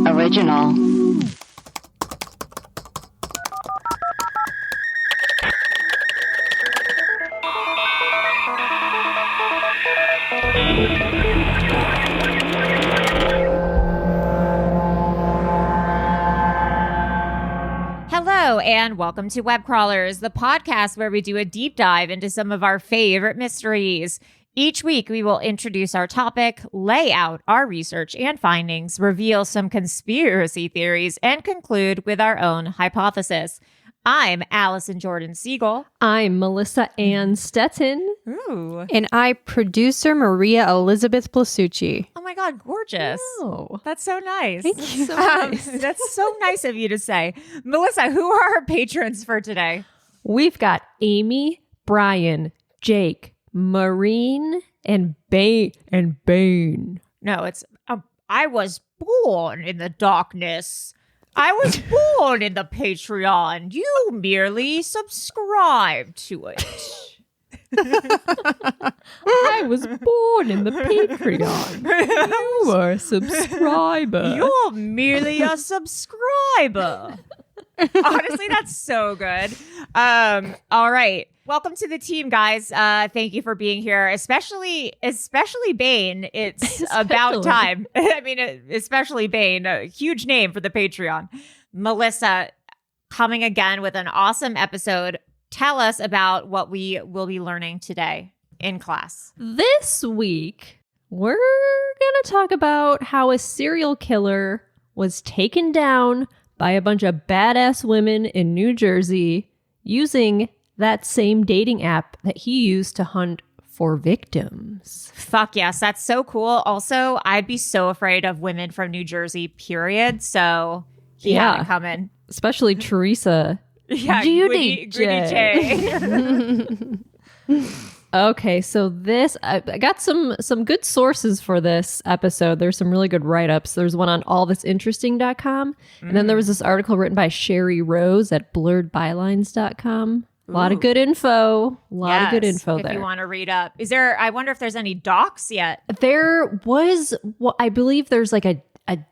original. Hello, and welcome to Web Crawlers, the podcast where we do a deep dive into some of our favorite mysteries. Each week, we will introduce our topic, lay out our research and findings, reveal some conspiracy theories, and conclude with our own hypothesis. I'm Allison Jordan Siegel. I'm Melissa Ann Stetton. Ooh. And I, producer Maria Elizabeth Blasucci. Oh my God, gorgeous. Oh, That's so nice. thank you. So nice. That's so nice of you to say. Melissa, who are our patrons for today? We've got Amy, Brian, Jake, Maureen, and Bane. No, it's I was born in the darkness. I was born in the Patreon. You merely subscribe to it. I was born in the Patreon. You are a subscriber. You're merely a subscriber. Honestly, that's so good. All right. Welcome to the team, guys. Thank you for being here, especially Bane. It's about time. I mean, especially Bane, a huge name for the Patreon. Melissa, coming again with an awesome episode. Tell us about what we will be learning today in class. This week, we're going to talk about how a serial killer was taken down by a bunch of badass women in New Jersey using that same dating app that he used to hunt for victims. Fuck yes, that's so cool. Also, I'd be so afraid of women from New Jersey, period. So he had it coming. Especially Teresa. Yeah, Judy J. Okay, so this, I got some good sources for this episode. There's some really good write-ups. There's one on allthisinteresting.com. And then there was this article written by Sherry Rose at blurredbylines.com. A lot of good info. A lot of good info there. If you want to read up. I wonder if there's any docs yet. There was, I believe there's like a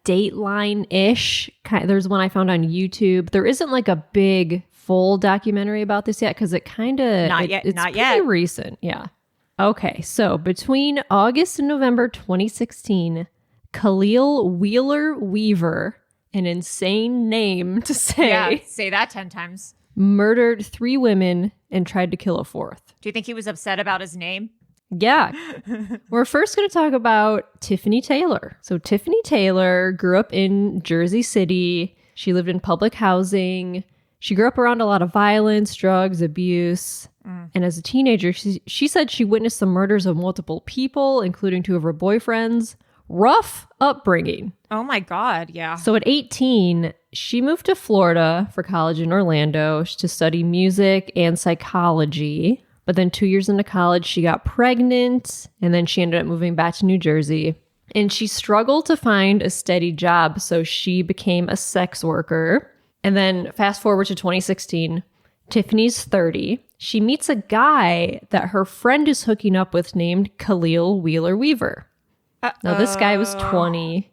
Dateline-ish. There's one I found on YouTube. There isn't like a big full documentary about this yet because it kind of... It's pretty recent. Yeah. Okay, so between August and November 2016, Khalil Wheeler-Weaver, an insane name to say... Yeah, say that 10 times. Murdered 3 women and tried to kill a 4th. Do you think he was upset about his name? Yeah. We're first going to talk about Tiffany Taylor. So Tiffany Taylor grew up in Jersey City. She lived in public housing. She grew up around a lot of violence, drugs, abuse. And as a teenager, she said she witnessed the murders of multiple people, including 2 of her boyfriends. Rough upbringing. Oh my God, yeah. So at 18, she moved to Florida for college in Orlando to study music and psychology. But then 2 years into college, she got pregnant, and then she ended up moving back to New Jersey. And she struggled to find a steady job, so she became a sex worker. And then fast forward to 2016, Tiffany's 30. She meets a guy that her friend is hooking up with named Khalil Wheeler-Weaver. Now, this guy was 20.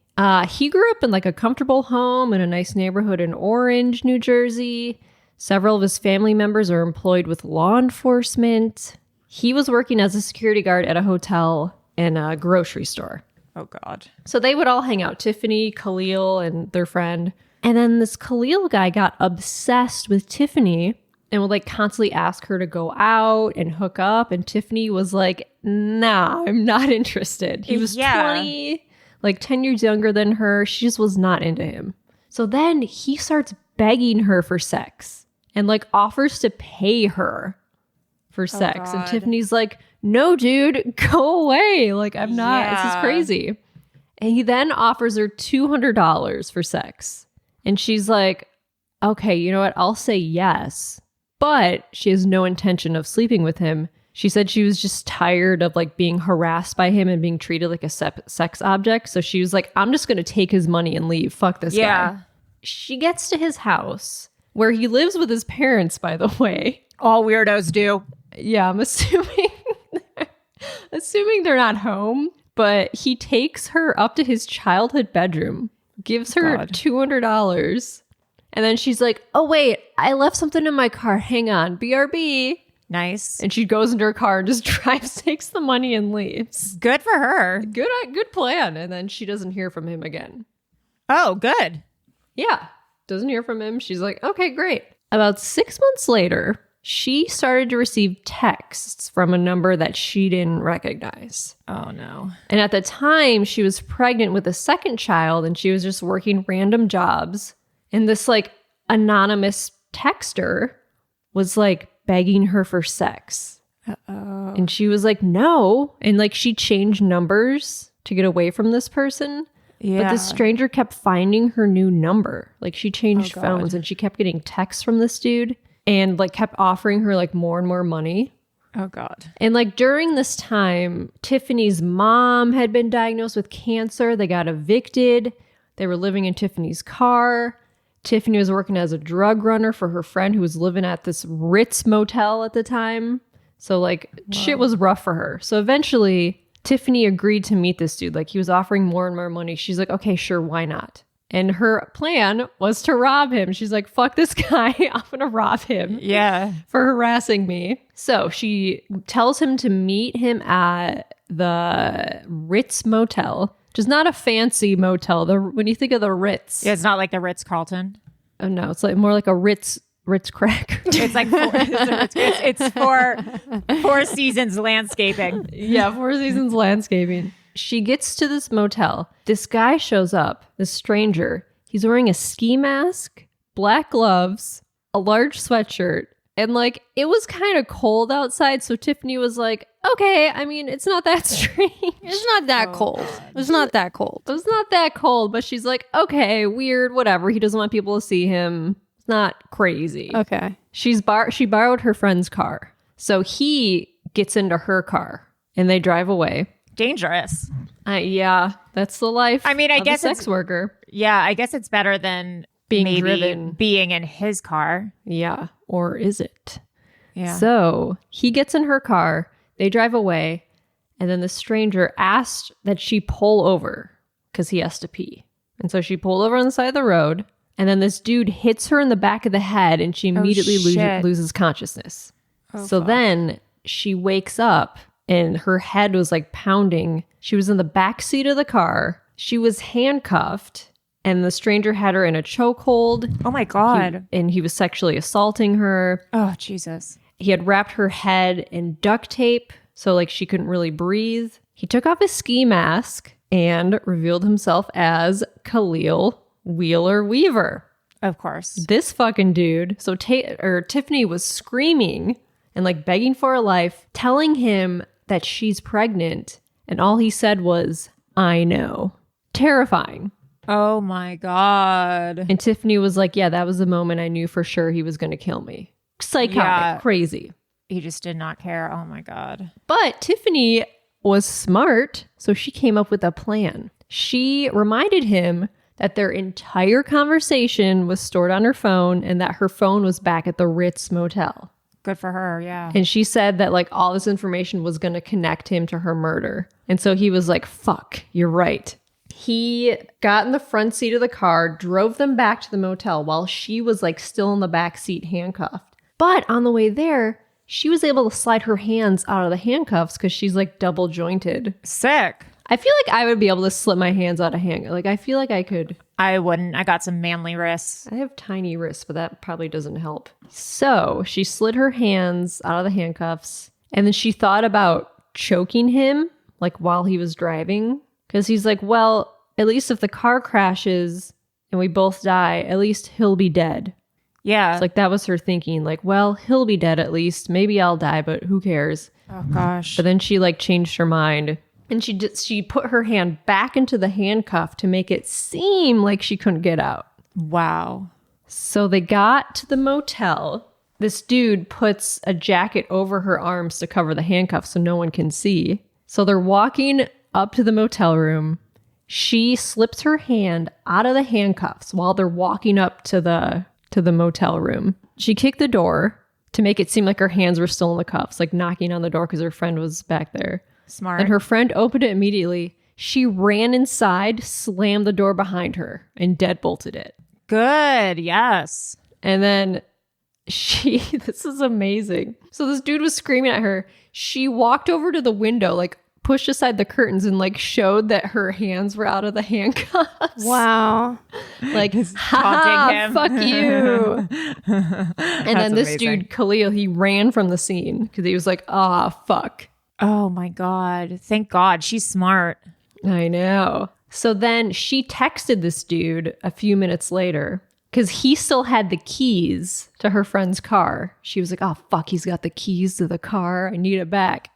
He grew up in like a comfortable home in a nice neighborhood in Orange, New Jersey. Several of his family members are employed with law enforcement. He was working as a security guard at a hotel and a grocery store. Oh, God. So they would all hang out, Tiffany, Khalil, and their friend. And then this Khalil guy got obsessed with Tiffany and would like constantly ask her to go out and hook up. And Tiffany was like, nah, I'm not interested. He was 20, like 10 years younger than her. She just was not into him. So then he starts begging her for sex and like offers to pay her for sex. And Tiffany's like, no, dude, go away. Like, I'm not, this is crazy. And he then offers her $200 for sex. And she's like, okay, you know what? I'll say yes. But she has no intention of sleeping with him. She said she was just tired of like being harassed by him and being treated like a sex object. So she was like, I'm just going to take his money and leave. Fuck this guy. She gets to his house where he lives with his parents, by the way. All weirdos do. Yeah, I'm assuming they're not home. But he takes her up to his childhood bedroom gives her God. $200. And then she's like, oh, wait, I left something in my car. Hang on. BRB. Nice. And she goes into her car and just drives, takes the money and leaves. Good for her. Good plan. And then she doesn't hear from him again. Oh, good. Yeah. Doesn't hear from him. She's like, okay, great. About 6 months later, she started to receive texts from a number that she didn't recognize. Oh, no. And at the time, she was pregnant with a second child and she was just working random jobs. And this like anonymous texter was like begging her for sex. Uh-oh. And she was like, no. And like she changed numbers to get away from this person. Yeah. But this stranger kept finding her new number. Like she changed God. phones and she kept getting texts from this dude and like kept offering her like more and more money. Oh, God. And like during this time, Tiffany's mom had been diagnosed with cancer. They got evicted. They were living in Tiffany's car. Tiffany was working as a drug runner for her friend who was living at this Ritz motel at the time. So like shit was rough for her. So eventually Tiffany agreed to meet this dude. Like he was offering more and more money. She's like, okay, sure, why not? And her plan was to rob him. She's like, fuck this guy. I'm going to rob him Yeah. for harassing me. So she tells him to meet him at the Ritz motel, which is not a fancy motel. When you think of the Ritz. Yeah, it's not like the Ritz-Carlton. Oh, no, it's like more like a Ritz cracker. It's like it's for Four Seasons landscaping. Yeah, Four Seasons landscaping. She gets to this motel. This guy shows up, this stranger. He's wearing a ski mask, black gloves, a large sweatshirt, and like it was kind of cold outside. So Tiffany was like, okay, I mean, it's not that strange. It's not that cold. It's not that cold. It was not that cold, but she's like, okay, weird, whatever. He doesn't want people to see him. It's not crazy. Okay. She borrowed her friend's car. So he gets into her car and they drive away. Dangerous. Yeah, that's the life. I mean, I of guess a sex worker. Yeah, I guess it's better than Being maybe driven. being in his car. Yeah, or is it? Yeah. So he gets in her car, they drive away, and then the stranger asked that she pull over because he has to pee. And so she pulled over on the side of the road, and then this dude hits her in the back of the head, and she immediately shit. loses consciousness. Oh, So fuck. then she wakes up, and her head was like pounding. She was in the back seat of the car. She was handcuffed, and the stranger had her in a chokehold. Oh my God. And he was sexually assaulting her. Oh, Jesus. He had wrapped her head in duct tape, so like she couldn't really breathe. He took off his ski mask and revealed himself as Khalil Wheeler-Weaver. Of course. This fucking dude. So Tiffany was screaming and like begging for her life, telling him that she's pregnant. And all he said was, I know. Terrifying. Oh my God. And Tiffany was like, yeah, that was the moment I knew for sure he was going to kill me. Psychotic, Yeah. crazy. He just did not care. Oh my God. But Tiffany was smart, so she came up with a plan. She reminded him that their entire conversation was stored on her phone and that her phone was back at the Ritz motel. Good for her. Yeah. And she said that like all this information was going to connect him to her murder. And so he was like, fuck, you're right. He got in the front seat of the car, drove them back to the motel while she was like still in the back seat handcuffed. But on the way there, she was able to slide her hands out of the handcuffs because she's like double jointed. Sick. I feel like I would be able to slip my hands out of handcuffs. Like I feel like I could. I wouldn't. I got some manly wrists. I have tiny wrists, but that probably doesn't help. So she slid her hands out of the handcuffs and then she thought about choking him like while he was driving. Because he's like, well, at least if the car crashes and we both die, at least he'll be dead. Yeah. It's like that was her thinking. Like, well, he'll be dead at least. Maybe I'll die, but who cares? Oh gosh. But then she like changed her mind. And she put her hand back into the handcuff to make it seem like she couldn't get out. Wow. So they got to the motel. This dude puts a jacket over her arms to cover the handcuffs so no one can see. So they're walking up to the motel room. She slips her hand out of the handcuffs while they're walking up to the motel room. She kicked the door to make it seem like her hands were still in the cuffs, like knocking on the door because her friend was back there. Smart. And her friend opened it immediately. She ran inside, slammed the door behind her, and deadbolted it. Good. Yes. And then this is amazing. So this dude was screaming at her. She walked over to the window, like pushed aside the curtains and like showed that her hands were out of the handcuffs. Wow. Like, Taunting him. fuck you. And then this amazing. dude, Khalil, he ran from the scene because he was like, fuck. Oh my God. Thank God. She's smart. I know. So then she texted this dude a few minutes later because he still had the keys to her friend's car. She was like, oh, fuck, he's got the keys to the car. I need it back.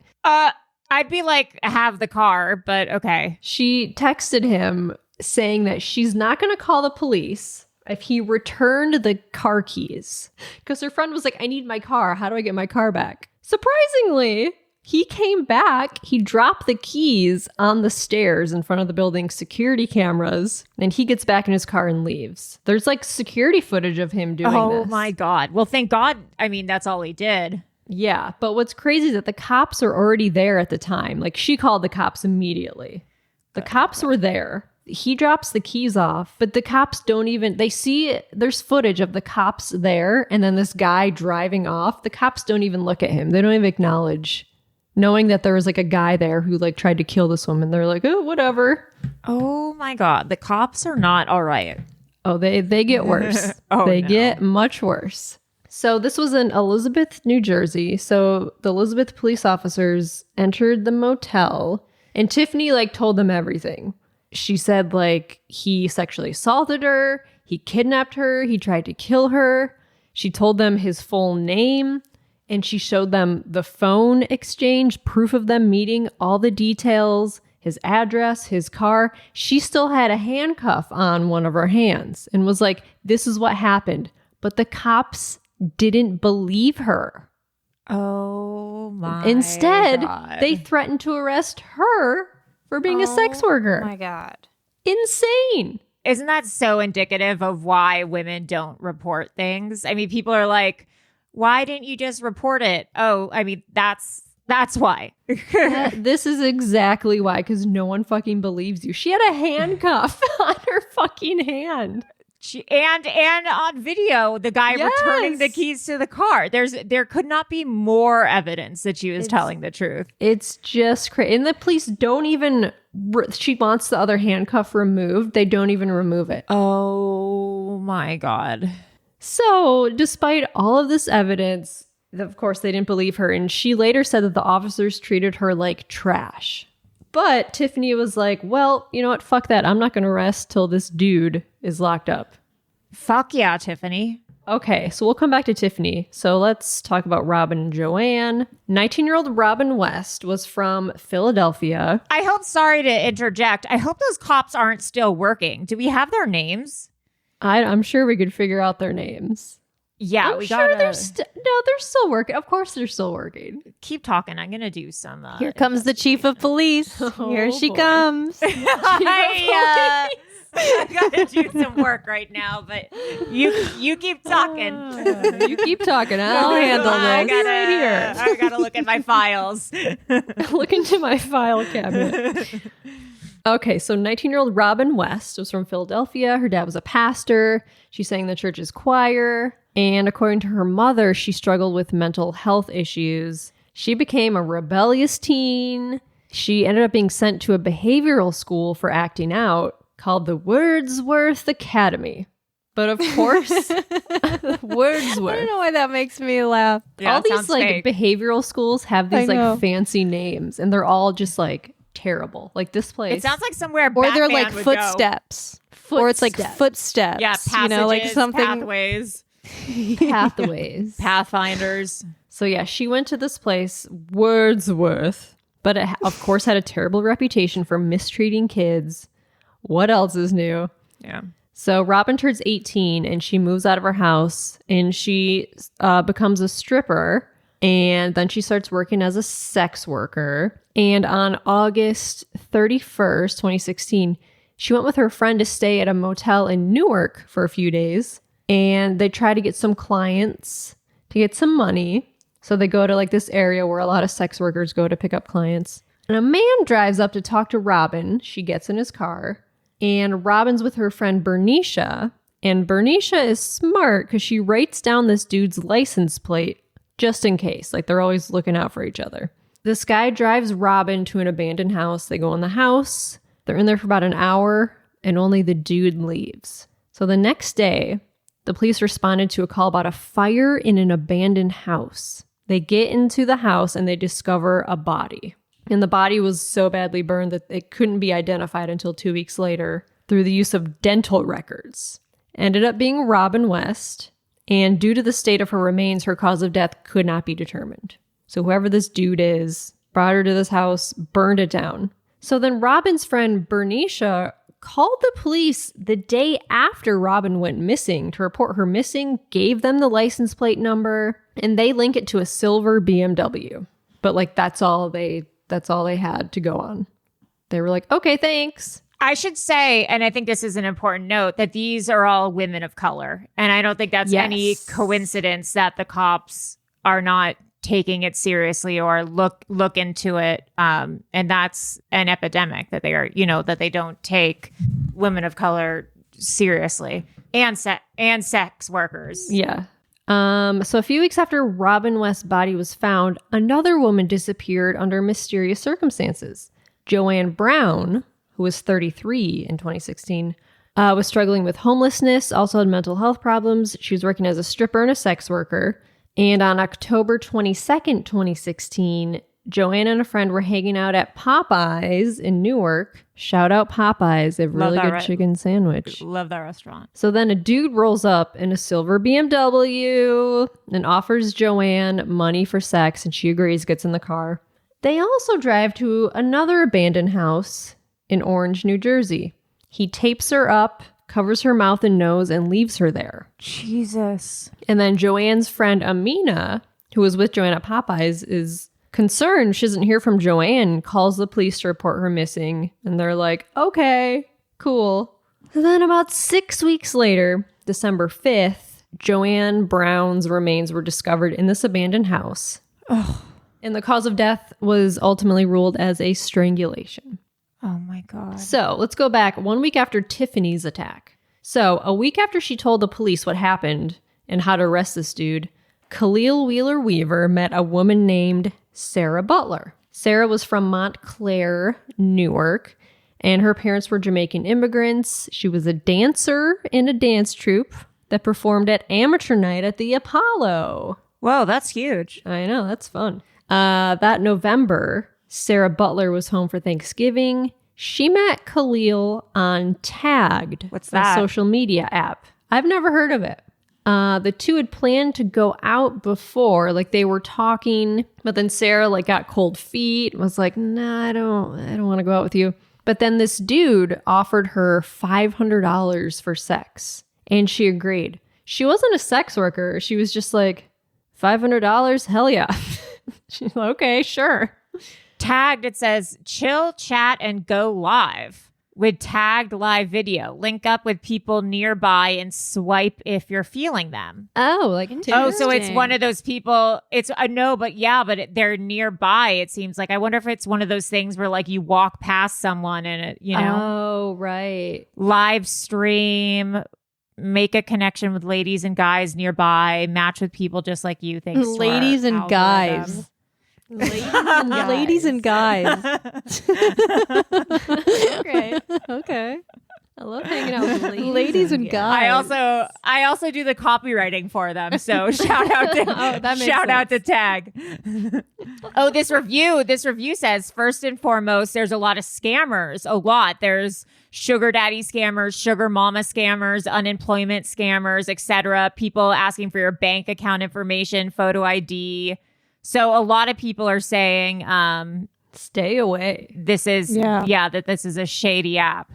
I'd be like, have the car, but okay. She texted him saying that she's not going to call the police if he returned the car keys. Because her friend was like, I need my car. How do I get my car back? Surprisingly, he came back. He dropped the keys on the stairs in front of the building's security cameras. And he gets back in his car and leaves. There's like security footage of him doing this. Oh my God. Well, thank God. I mean, that's all he did. Yeah, but what's crazy is that the cops are already there at the time. Like, she called the cops immediately. The cops were there. He drops the keys off, but the cops don't even, they see, there's footage of the cops there, and then this guy driving off. The cops don't even look at him. They don't even acknowledge, knowing that there was like a guy there who like tried to kill this woman. They're like, oh, whatever. Oh my God. The cops are not all right. Oh, they get worse. They get much worse. So this was in Elizabeth, New Jersey. So the Elizabeth police officers entered the motel and Tiffany like told them everything. She said like he sexually assaulted her, he kidnapped her, he tried to kill her. She told them his full name and she showed them the phone exchange, proof of them meeting, all the details, his address, his car. She still had a handcuff on one of her hands and was like, this is what happened. But the cops didn't believe her. Oh my Instead, God. they threatened to arrest her for being a sex worker. Oh my God. Insane. Isn't that so indicative of why women don't report things? I mean, people are like, why didn't you just report it? Oh, I mean, that's why. This is exactly why, because no one fucking believes you. She had a handcuff on her fucking hand. And on video, the guy returning the Yes. keys to the car. There could not be more evidence that she was telling the truth. It's just crazy. And the police don't even, she wants the other handcuff removed. They don't even remove it. Oh my God. So despite all of this evidence, of course, they didn't believe her. And she later said that the officers treated her like trash. But Tiffany was like, well, you know what? Fuck that. I'm not going to rest till this dude is locked up. Fuck yeah, Tiffany. Okay, so we'll come back to Tiffany. So let's talk about Robin and Joanne. 19-year-old Robin West was from Philadelphia. I hope, sorry to interject, I hope those cops aren't still working. Do we have their names? I'm sure we could figure out their names. Yeah, I'm sure they're still working. Of course they're still working. keep talking. I'm going to do some. Here comes the chief of police. Here she boy. comes. I got to do some work right now, but you keep talking. You keep talking. I'll handle I this gotta, right here. I got to look at my files. Look into my file cabinet. Okay, so 19-year-old Robin West was from Philadelphia. Her dad was a pastor. She sang in the church's choir. And according to her mother, she struggled with mental health issues. She became a rebellious teen. She ended up being sent to a behavioral school for acting out called the Wordsworth Academy. But of course, Wordsworth. I don't know why that makes me laugh. Yeah, all it these sounds like fake. behavioral schools have these I know. like fancy names, and they're all just like terrible. Like this place. It sounds like somewhere Or they're Batman like would go. footsteps. Or it's like footsteps. Yeah, passages, you know, like something. pathways, pathways. pathfinders. So yeah, she went to this place, Wordsworth, but it of course had a terrible reputation for mistreating kids. What else is new? Yeah. So Robin turns 18 and she moves out of her house and she becomes a stripper, and then she starts working as a sex worker. And on August 31st, 2016, she went with her friend to stay at a motel in Newark for a few days, and they try to get some clients to get some money. So they go to like this area where a lot of sex workers go to pick up clients. And a man drives up to talk to Robin. She gets in his car. And Robin's with her friend Bernicia. And Bernicia is smart because she writes down this dude's license plate just in case. Like, they're always looking out for each other. This guy drives Robin to an abandoned house. They go in the house. They're in there for about an hour. And only the dude leaves. So the next day, the police responded to a call about a fire in an abandoned house. They get into the house and they discover a body. And the body was so badly burned that it couldn't be identified until 2 weeks later through the use of dental records. Ended up being Robin West. And due to the state of her remains, her cause of death could not be determined. So whoever this dude is brought her to this house, burned it down. So then Robin's friend Bernicia called the police the day after Robin went missing to report her missing, gave them the license plate number, and they link it to a silver BMW. But like that's all they had to go on. They were like, okay, thanks. I should say, and I think this is an important note, that these are all women of color. And I don't think that's any coincidence that the cops are not taking it seriously or look into it. And that's an epidemic that they are, that they don't take women of color seriously and sex workers. Yeah. So a few weeks after Robin West's body was found, another woman disappeared under mysterious circumstances. Joanne Brown, who was 33 in 2016, was struggling with homelessness, also had mental health problems. She was working as a stripper and a sex worker. And on October 22nd, 2016, Joanne and a friend were hanging out at Popeyes in Newark. Shout out Popeyes. They have really good chicken sandwich. Love that restaurant. So then a dude rolls up in a silver BMW and offers Joanne money for sex, and she agrees, gets in the car. They also drive to another abandoned house in Orange, New Jersey. He tapes her up, covers her mouth and nose, and leaves her there. Jesus. And then Joanne's friend Amina, who was with Joanne at Popeyes, is concerned she doesn't hear from Joanne, calls the police to report her missing. And they're like, okay, cool. And then about 6 weeks later, December 5th, Joanne Brown's remains were discovered in this abandoned house. Oh. And the cause of death was ultimately ruled as a strangulation. Oh my God. So let's go back 1 week after Tiffany's attack. So a week after she told the police what happened and how to arrest this dude, Khalil Wheeler-Weaver met a woman named Sarah Butler. Sarah was from Montclair, Newark, and her parents were Jamaican immigrants. She was a dancer in a dance troupe that performed at amateur night at the Apollo. Whoa, that's huge. I know, that's fun. That November, Sarah Butler was home for Thanksgiving. She met Khalil on Tagged. What's that? A social media app. I've never heard of it. The two had planned to go out before, like they were talking, but then Sarah got cold feet, was like, nah, I don't want to go out with you. But then this dude offered her $500 for sex, and she agreed. She wasn't a sex worker. She was just like, $500? Hell yeah. She's like, okay, sure. Tagged, it says, chill, chat, and go live. With tagged live video. Link up with people nearby and swipe if you're feeling them. Oh, like Tinder. Oh, so it's one of those people. It's no, but yeah, but they're nearby. It seems like. I wonder if it's one of those things where you walk past someone and Oh, right. Live stream, make a connection with ladies and guys nearby, match with people just like you. Thanks, ladies and guys. Ladies and guys. Okay. I love hanging out with ladies and guys. I also do the copywriting for them. So shout out to Tag. Oh, this review says, first and foremost, there's a lot of scammers. A lot. There's sugar daddy scammers, sugar mama scammers, unemployment scammers, etc. People asking for your bank account information, photo ID. So a lot of people are saying, stay away. This is, that this is a shady app.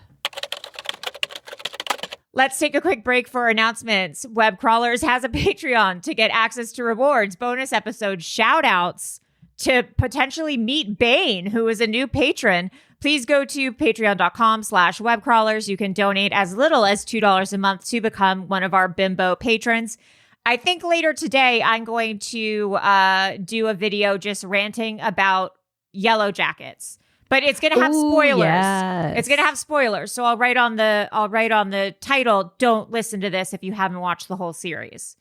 Let's take a quick break for announcements. Webcrawlers has a Patreon to get access to rewards, bonus episodes, shout outs, to potentially meet Bane, who is a new patron. Please go to patreon.com/webcrawlers. You can donate as little as $2 a month to become one of our bimbo patrons. I think later today, I'm going to do a video just ranting about Yellow Jackets. But it's gonna have spoilers. Yes. It's gonna have spoilers. So I'll write on the title, don't listen to this if you haven't watched the whole series.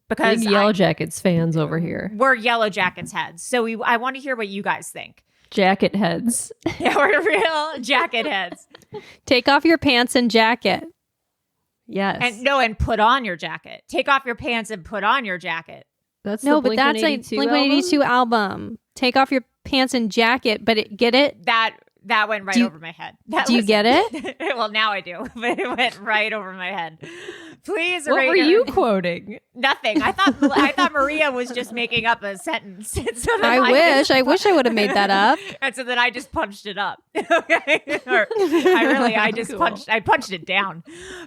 Because Big Yellow Jackets fans over here. We're Yellow Jackets heads. So I want to hear what you guys think. Jacket heads. Yeah, we're real jacket heads. Take off your pants and jacket. Yes. And put on your jacket. Take off your pants and put on your jacket. That's No, the but that's a Blink-182 album. Take off your pants and jacket, but get it? That went right over my head. Do you get it? Well, now I do. But it went right over my head. Please, What were you quoting? Nothing. I thought Maria was just making up a sentence. So I wish I would have made that up. And so then I just punched it up. Okay. I punched it down.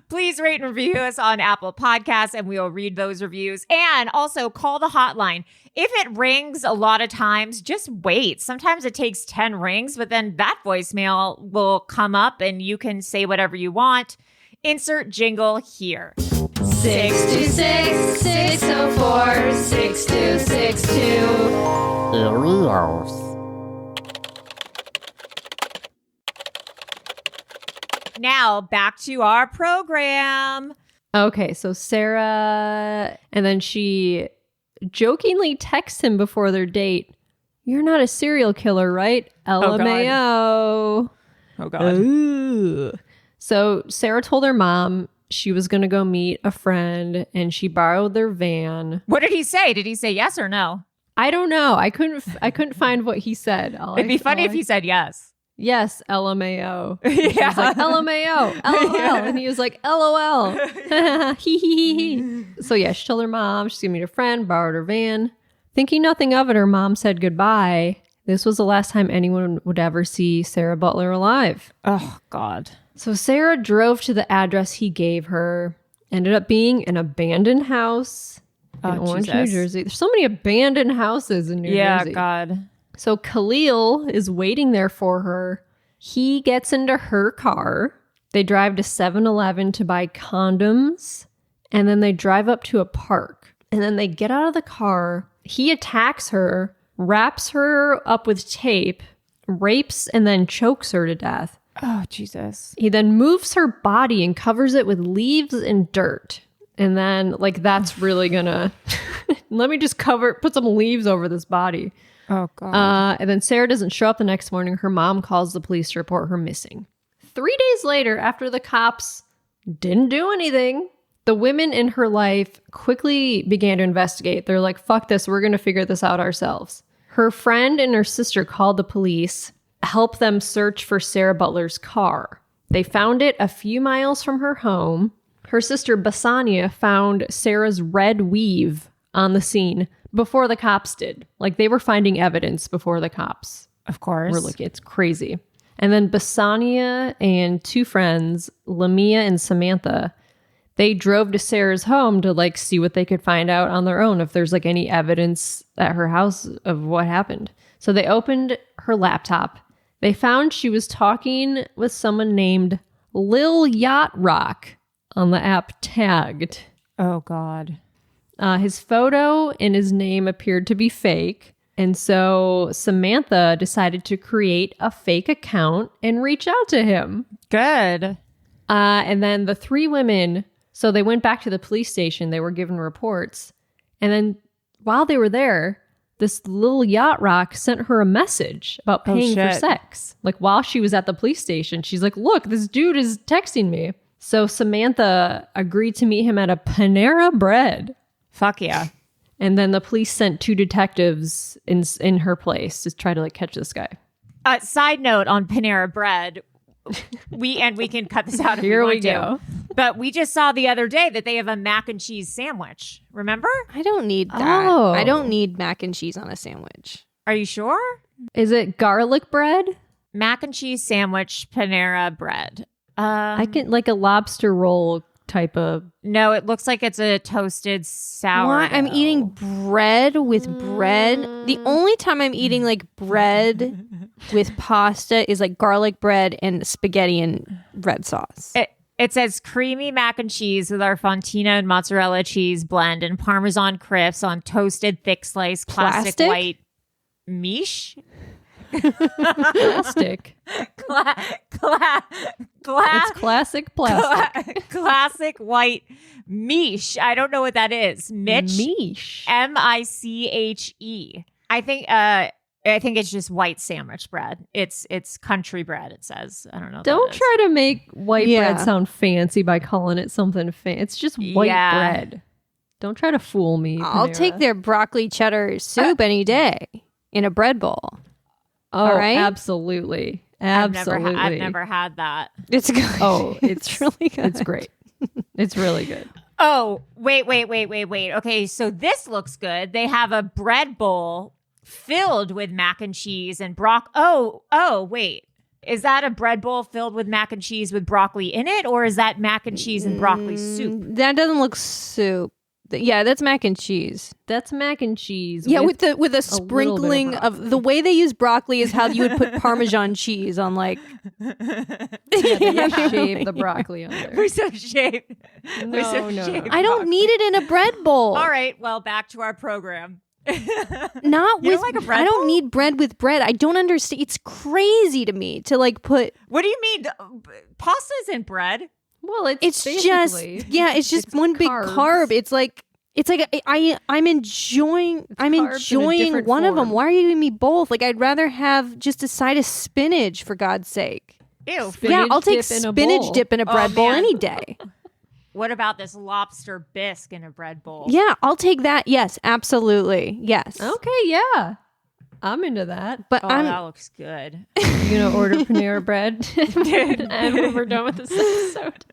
Please rate and review us on Apple Podcasts, and we will read those reviews. And also call the hotline. If it rings a lot of times, just wait. Sometimes it takes 10 rings, but then that voicemail will come up and you can say whatever you want. Insert jingle here. 626-604-6262. Now back to our program. Okay, so Sarah, and then she jokingly texts him before their date. You're not a serial killer, right? LMAO. Oh, God. Ooh. So Sarah told her mom she was going to go meet a friend, and she borrowed their van. What did he say? Did he say yes or no? I don't know. I couldn't find what he said. It'd be funny if he said yes. Yes, LMAO. Yeah. She was like, LMAO, LOL. And he was like, LOL. Hee hee hee hee. So yeah, she told her mom she's going to meet a friend, borrowed her van. Thinking nothing of it, her mom said goodbye. This was the last time anyone would ever see Sarah Butler alive. Oh, God. So Sarah drove to the address he gave her. Ended up being an abandoned house in Orange, Jesus. New Jersey. There's so many abandoned houses in New Jersey. Yeah, God. So Khalil is waiting there for her. He gets into her car. They drive to 7-Eleven to buy condoms. And then they drive up to a park. And then they get out of the car. He attacks her, wraps her up with tape, rapes, and then chokes her to death. Oh, Jesus. He then moves her body and covers it with leaves and dirt. And then, that's really gonna... Let me just put some leaves over this body. Oh, God. And then Sarah doesn't show up the next morning. Her mom calls the police to report her missing. 3 days later, after the cops didn't do anything, the women in her life quickly began to investigate. They're like, fuck this, we're going to figure this out ourselves. Her friend and her sister called the police, helped them search for Sarah Butler's car. They found it a few miles from her home. Her sister Basania found Sarah's red weave on the scene before the cops did. They were finding evidence before the cops. Of course. Were looking. It's crazy. And then Basania and two friends, Lamia and Samantha, they drove to Sarah's home to see what they could find out on their own, if there's any evidence at her house of what happened. So they opened her laptop. They found she was talking with someone named Lil Yacht Rock on the app Tagged. Oh, God. His photo and his name appeared to be fake. And so Samantha decided to create a fake account and reach out to him. Good. And then the three women, so they went back to the police station. They were given reports. And then while they were there, this little yacht rock sent her a message about paying for sex. While she was at the police station, she's like, look, this dude is texting me. So Samantha agreed to meet him at a Panera Bread. Fuck yeah. And then the police sent 2 detectives in her place to try to catch this guy. Side note on Panera Bread, we can cut this out if Here we we go. But we just saw the other day that they have a mac and cheese sandwich. Remember? I don't need that. Oh. I don't need mac and cheese on a sandwich. Are you sure? Is it garlic bread? Mac and cheese sandwich, Panera Bread. I can a lobster roll type of. No, it looks like it's a toasted sourdough. Why? I'm eating bread with bread. The only time I'm eating bread with pasta is garlic bread and spaghetti and red sauce. It says creamy mac and cheese with our fontina and mozzarella cheese blend and Parmesan crisps on toasted thick slice classic Plastic? white miche. Plastic. It's classic plastic. Classic white miche. I don't know what that is. Miche. M-I-C-H-E. I think it's just white sandwich bread. It's country bread, it says. I don't know. Don't try to make white bread sound fancy by calling it something fancy. It's just white bread. Don't try to fool me. I'll Panera. take their broccoli cheddar soup any day in a bread bowl. Oh, all right? Absolutely. I've never had that. It's good. Oh, it's really good. It's great. It's really good. Oh, wait. Okay, so this looks good. They have a bread bowl filled with mac and cheese and wait. Is that a bread bowl filled with mac and cheese with broccoli in it, or is that mac and cheese and broccoli soup? That doesn't look soup. Yeah, that's mac and cheese. That's mac and cheese. Yeah, with a sprinkling of the way they use broccoli is how you would put Parmesan cheese on like. Shave the broccoli on there. We're so shaved. No. I don't need it in a bread bowl. All right, well, back to our program. Not you with. Like a bread I don't bowl? need bread with bread. I don't understand. It's crazy to me to like put. What do you mean? Pasta isn't bread. Well, it's just it's just one big carb. It's like I'm enjoying one of them. Why are you giving me both? Like I'd rather have just a side of spinach for God's sake. Ew. I'll take spinach dip in a bread bowl any day. What about this lobster bisque in a bread bowl? Yeah, I'll take that. Yes, absolutely. Yes. Okay, yeah. I'm into that. But that looks good. You gonna order Panera bread? And when we're done with this episode.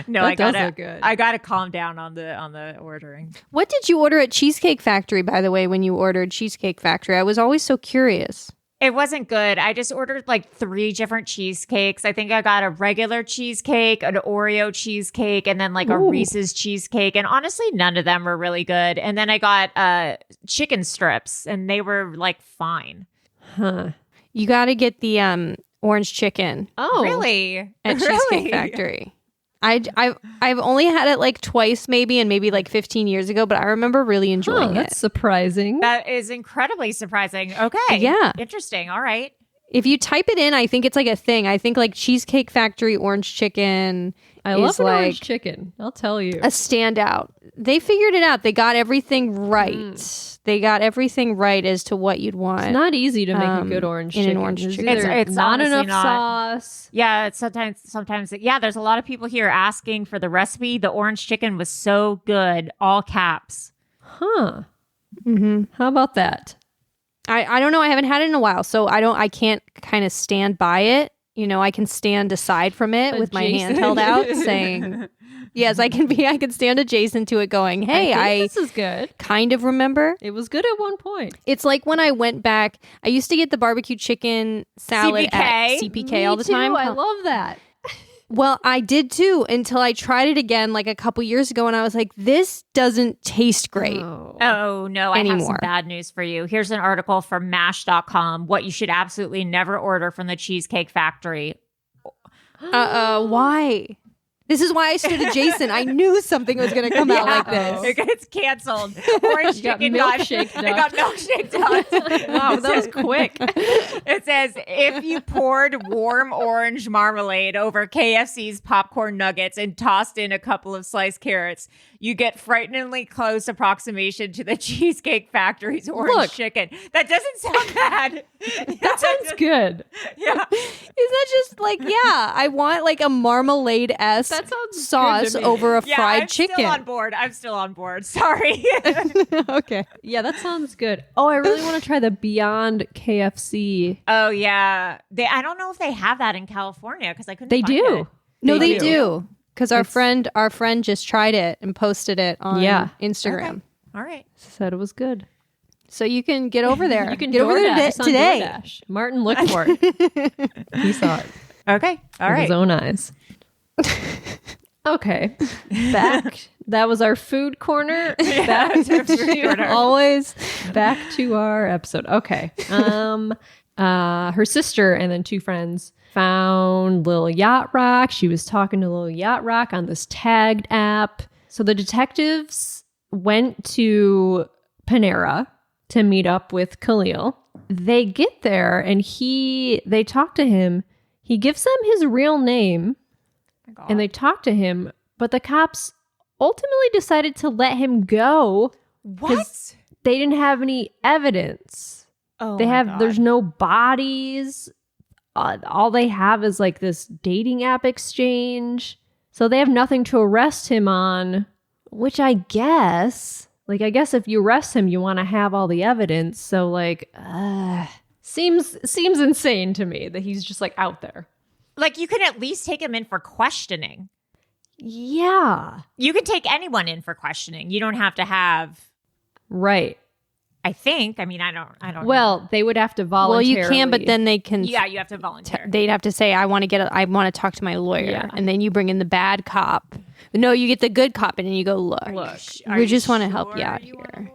No, that does look good. I gotta calm down on the ordering. What did you order at Cheesecake Factory, by the way, when you ordered Cheesecake Factory? I was always so curious. It wasn't good. I just ordered like 3 different cheesecakes. I think I got a regular cheesecake, an Oreo cheesecake, and then like a Reese's cheesecake. And honestly, none of them were really good. And then I got chicken strips, and they were like fine. Huh. You got to get the orange chicken. Oh, really? At Cheesecake Factory. I've only had it like twice maybe like 15 years ago, but I remember really enjoying it. That's surprising. That is incredibly surprising. Okay. Yeah. Interesting. All right. If you type it in, I think it's like a thing. I think like Cheesecake Factory orange chicken I love is an like orange chicken. I'll tell you. a standout. They figured it out. They got everything right. They got everything right as to what you'd want. It's not easy to make a good orange in chicken. an orange chicken. It's not honestly enough not. sauce. Yeah, it's sometimes. Yeah, there's a lot of people here asking for the recipe. The orange chicken was so good, all caps. Huh. Mm-hmm. How about that? I don't know. I haven't had it in a while, so I can't kind of stand by it. You know, I can stand aside from it with my hand held out saying, yes, I can stand adjacent to it going, hey, this is good. Kind of remember. It was good at one point. It's like when I went back, I used to get the barbecue chicken salad at CPK all the time. I love that. Well, I did too until I tried it again like a couple years ago and I was like, this doesn't taste great. Oh, no. I have some bad news for you. Here's an article from MASH.com. What you should absolutely never order from the Cheesecake Factory. Why? This is why I stood adjacent. I knew something was going to come out like this. It's canceled. Orange chicken milkshake duck. It got milkshake duck. Wow, that was quick. It says, if you poured warm orange marmalade over KFC's popcorn nuggets and tossed in a couple of sliced carrots, you get frighteningly close approximation to the Cheesecake Factory's orange chicken. That doesn't sound bad. That sounds good. Yeah. Is that just like, I want like a marmalade-esque sauce over a fried chicken. I'm still on board. Sorry. Okay. Yeah, that sounds good. Oh, I really want to try the Beyond KFC. Oh, yeah. I don't know if they have that in California because I couldn't They find do. it. No, they do. Because our friend just tried it and posted it on Instagram. Okay. All right. Said it was good. So you can get over there. You can get over there DoorDash on today. DoorDash. Martin looked for it. He saw it. Okay. All right. With his own eyes. Okay. Back. That was our food corner. Always back to our episode. Okay. Her sister and then 2 friends found Lil Yacht Rock. She was talking to Lil Yacht Rock on this tagged app. So the detectives went to Panera to meet up with Khalil. they get there and they talk to him. He gives them his real name and they talk to him, but the cops ultimately decided to let him go. What? They didn't have any evidence. Oh, there's no bodies. All they have is like this dating app exchange. So they have nothing to arrest him on, which I guess if you arrest him, you want to have all the evidence. So like, seems insane to me that he's just like out there. Like you can at least take him in for questioning. Yeah. You can take anyone in for questioning. You don't have to have. Right. I think. I mean, I don't Well, know. They would have to voluntarily. Well, you can, but then they can. Yeah, you have to volunteer. They'd have to say, I want to talk to my lawyer. Yeah. And then you bring in the bad cop. No, you get the good cop and then you go, look, we just want to help you out here.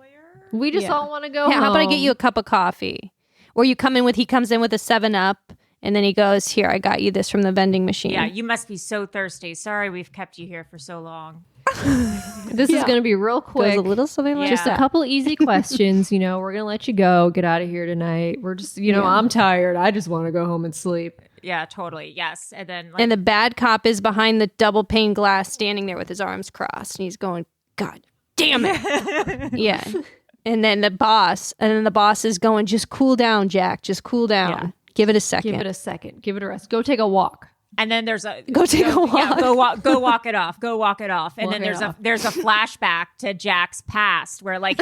We just all want to go home. How about I get you a cup of coffee? Or he comes in with a 7-Up and then he goes, here, I got you this from the vending machine. Yeah, you must be so thirsty. Sorry we've kept you here for so long. This is going to be real quick. Goes a little something like Just that. a couple easy questions. We're going to let you go. Get out of here tonight. We're just, I'm tired. I just want to go home and sleep. Yeah, totally. Yes. And then and the bad cop is behind the double pane glass standing there with his arms crossed. And he's going, God damn it. Yeah. And then the boss is going, just cool down, Jack. Just cool down. Yeah. Give it a second. Give it a rest. Go take a walk. And then there's a Go take a walk. Yeah, go walk it off. Go walk it off. And then there's a flashback to Jack's past where like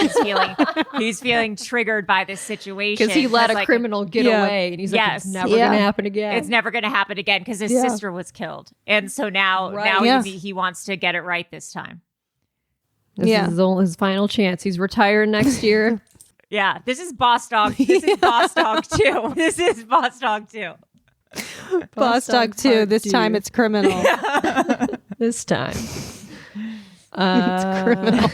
he's feeling triggered by this situation Because he let a criminal get away, and he's like, it's never gonna happen again. It's never gonna happen again because his sister was killed, and so now he wants to get it right this time. This is his final chance. He's retired next year. Yeah, this is Boss Dog. This is Boss Dog 2. This is Boss Dog 2. Boss Dog 2. This time it's criminal. This time. It's criminal.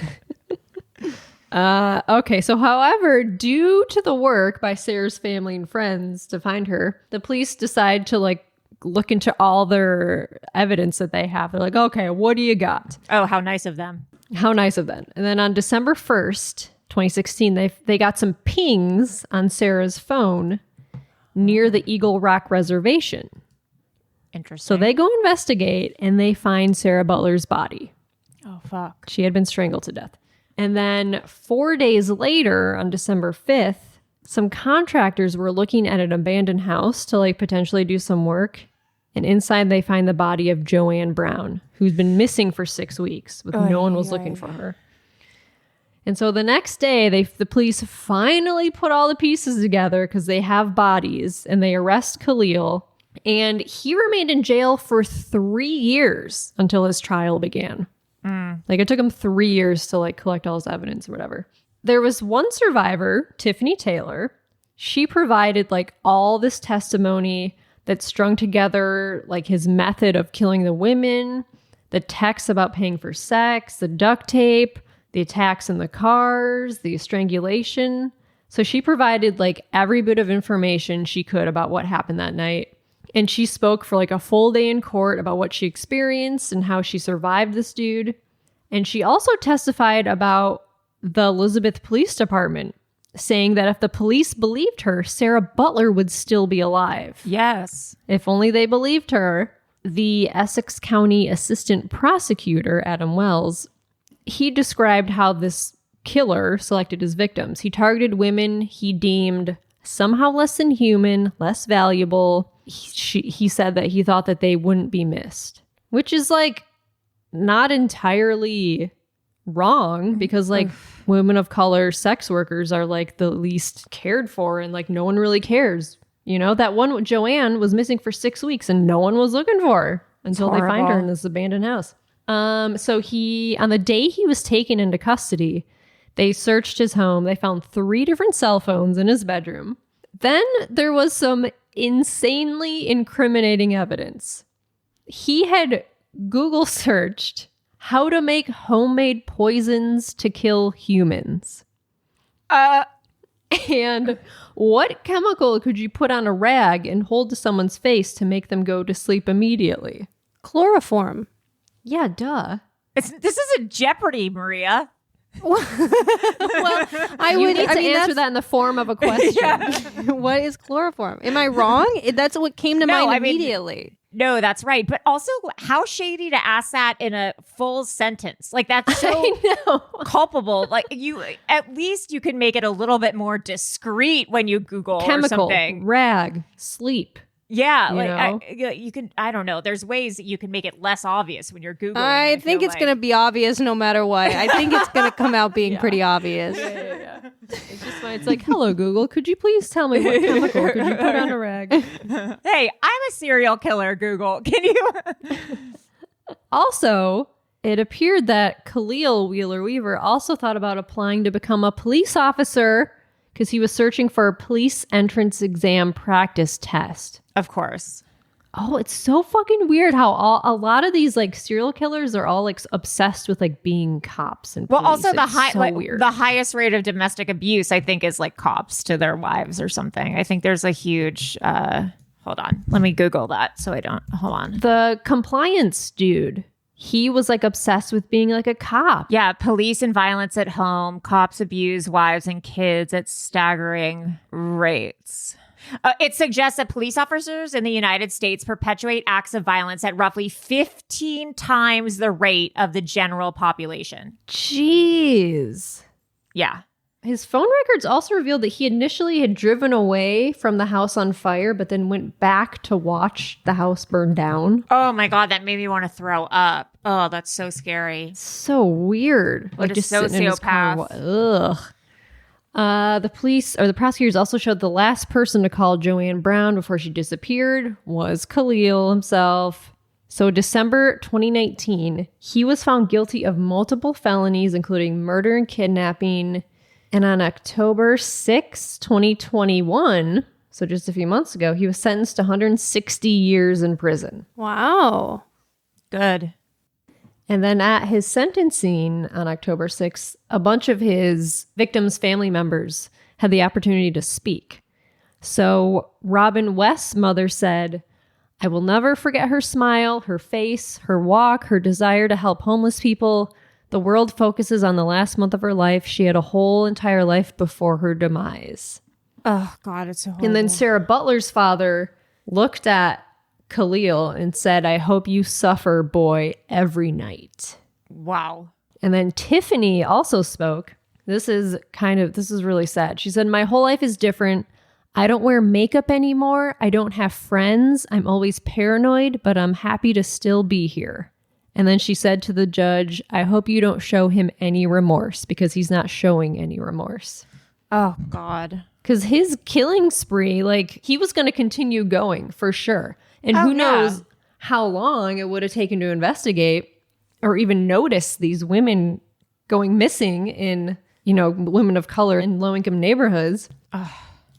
Okay, so however, due to the work by Sarah's family and friends to find her, the police decide to like look into all their evidence that they have. They're like, okay, what do you got? Oh, how nice of them. How nice of them. And then on December 1st, 2016, they got some pings on Sarah's phone near the Eagle Rock Reservation. Interesting. So they go investigate and they find Sarah Butler's body. Oh, fuck. She had been strangled to death. And then 4 days later, on December 5th, some contractors were looking at an abandoned house to like potentially do some work. And inside they find the body of Joanne Brown, who's been missing for 6 weeks, with no one was looking for her. And so the next day, the police finally put all the pieces together because they have bodies, and they arrest Khalil. And he remained in jail for 3 years until his trial began. Like it took him 3 years to like collect all his evidence or whatever. There was one survivor, Tiffany Taylor. She provided like all this testimony that strung together like his method of killing the women, the texts about paying for sex, the duct tape, the attacks in the cars, the strangulation. So she provided like every bit of information she could about what happened that night. And she spoke for like a full day in court about what she experienced and how she survived this dude. And she also testified about the Elizabeth Police Department, saying that if the police believed her, Sarah Butler would still be alive. Yes. If only they believed her. The Essex County Assistant Prosecutor, Adam Wells, he described how this killer selected his victims. He targeted women he deemed somehow less than human, less valuable. He said that he thought that they wouldn't be missed, which is like not entirely wrong, because like women of color sex workers are like the least cared for, and like no one really cares. You know, that one Joanne was missing for 6 weeks and no one was looking for her until they find her in this abandoned house. So on the day he was taken into custody, they searched his home. They found 3 different cell phones in his bedroom. Then there was some insanely incriminating evidence. He had Google searched how to make homemade poisons to kill humans. And what chemical could you put on a rag and hold to someone's face to make them go to sleep immediately? Chloroform. Yeah, duh. This isn't Jeopardy, Maria. Well, I You would need to answer that in the form of a question. What is chloroform? Am I wrong? That's what came to mind immediately. No, that's right. But also, how shady to ask that in a full sentence. Like, that's so culpable. Like, at least you can make it a little bit more discreet when you Google chemical, or something. Rag, sleep. Yeah, you can. I don't know. There's ways that you can make it less obvious when you're Googling. I think it's going to be obvious no matter what. I think it's going to come out being pretty obvious. Yeah. It's just fine. It's like, hello, Google. Could you please tell me what chemical could you put on a rag? Hey, I'm a serial killer, Google. Can you? Also, it appeared that Khalil Wheeler-Weaver also thought about applying to become a police officer because he was searching for a police entrance exam practice test. Of course. Oh, it's so fucking weird how a lot of these like serial killers are all like obsessed with like being cops and police. Well, also the highest rate of domestic abuse, I think, is like cops to their wives or something. I think there's a huge. Hold on, let me Google that so I don't. Hold on. The compliance dude. He was like obsessed with being like a cop. Yeah, police and violence at home. Cops abuse wives and kids at staggering rates. It suggests that police officers in the United States perpetuate acts of violence at roughly 15 times the rate of the general population. Jeez. Yeah. His phone records also revealed that he initially had driven away from the house on fire, but then went back to watch the house burn down. Oh my God, that made me want to throw up. Oh, that's so scary. So weird. What like a just sitting in his car. sociopath. Ugh. The prosecutors also showed the last person to call Joanne Brown before she disappeared was Khalil himself. So December 2019, he was found guilty of multiple felonies, including murder and kidnapping. And on October 6, 2021, so just a few months ago, he was sentenced to 160 years in prison. Wow. Good. And then at his sentencing on October 6th, a bunch of his victims' family members had the opportunity to speak. So Robin West's mother said, "I will never forget her smile, her face, her walk, her desire to help homeless people. The world focuses on the last month of her life. She had a whole entire life before her demise." Oh, God, it's so horrible. And then Sarah Butler's father looked at Khalil and said, "I hope you suffer, boy, every night." Wow. And then Tiffany also spoke. This is really sad. She said, "My whole life is different. I don't wear makeup anymore. I don't have friends. I'm always paranoid, but I'm happy to still be here." And then she said to the judge, "I hope you don't show him any remorse," because he's not showing any remorse. Oh, God. Because his killing spree, like, he was going to continue going for sure. And who knows how long it would have taken to investigate or even notice these women going missing in, women of color in low-income neighborhoods.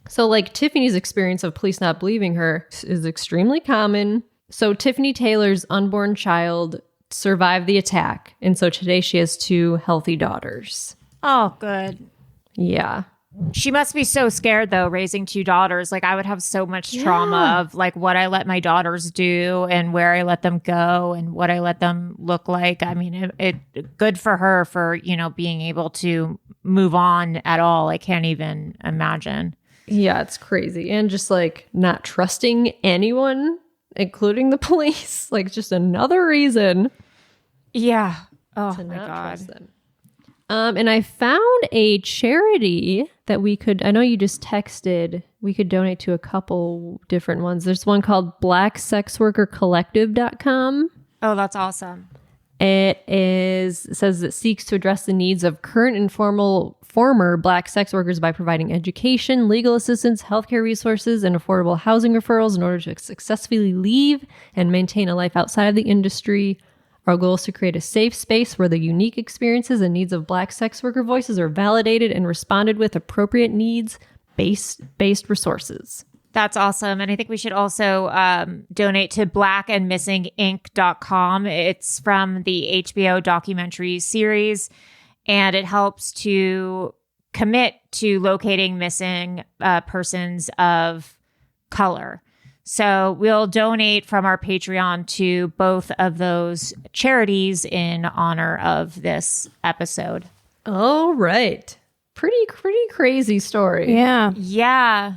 So, like, Tiffany's experience of police not believing her is extremely common. So Tiffany Taylor's unborn child survived the attack. And so today she has 2 healthy daughters. Oh, good. Yeah. She must be so scared, though, raising 2 daughters. Like, I would have so much trauma of, like, what I let my daughters do and where I let them go and what I let them look like. I mean, it good for her for, being able to move on at all. I can't even imagine. Yeah, it's crazy. And just, like, not trusting anyone, including the police. Like, just another reason. Yeah. Oh, to my not God. trust them. And I found a charity that I know you just texted, we could donate to a couple different ones. There's one called blacksexworkercollective.com. Oh, that's awesome. It says it seeks to address the needs of current and former Black sex workers by providing education, legal assistance, healthcare resources, and affordable housing referrals in order to successfully leave and maintain a life outside of the industry. Our goal is to create a safe space where the unique experiences and needs of Black sex worker voices are validated and responded with appropriate needs-based resources. That's awesome. And I think we should also donate to blackandmissinginc.com. It's from the HBO documentary series, and it helps to commit to locating missing persons of color. So we'll donate from our Patreon to both of those charities in honor of this episode. All right. Pretty crazy story. Yeah. Yeah.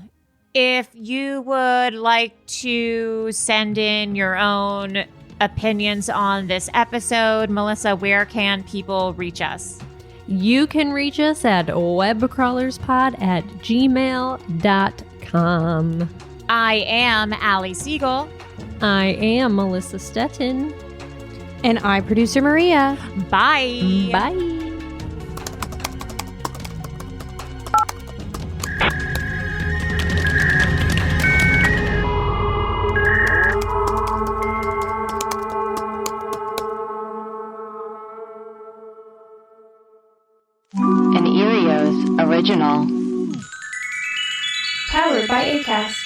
If you would like to send in your own opinions on this episode, Melissa, where can people reach us? You can reach us at webcrawlerspod@gmail.com. I am Allie Siegel. I am Melissa Stettin. And I, producer Maria. Bye. Bye. An Erios original. Powered by Acast.